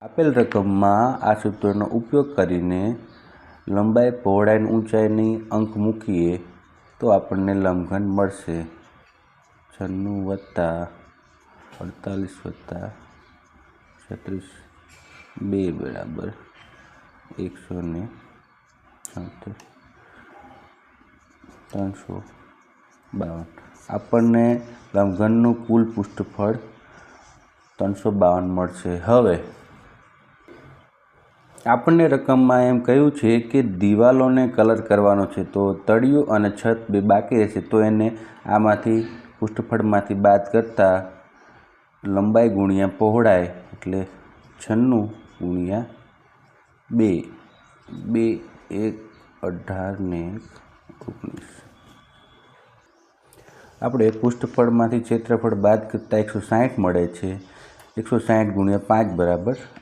આપેલ રકમમાં આ સૂત્રનો ઉપયોગ કરીને લંબાઈ, પહોળાઈ અને ઊંચાઈની અંક મૂકીએ તો આપણને લંબઘન મળશે 96 + 48 + 36 2 બરાબર 176 352। આપણને લંબઘનનું કુલ પૃષ્ઠફળ 352 મળશે। હવે આપણને રકમમાં એમ કહ્યું છે કે દિવાલોને કલર કરવાનો છે, તો તળિયું અને છત બે બાકી રહેશે, તો એને આમાંથી પૃષ્ઠફળમાંથી બાદ કરતાં લંબાઈ ગુણ્યા પહોળાઈ એટલે 96 ગુણ્યા 2 2 1 18 ને 19। આપણે પૃષ્ઠફળમાંથી ક્ષેત્રફળ બાદ કરતાં 160 મળે છે। 160 ગુણ્યા 5 બરાબર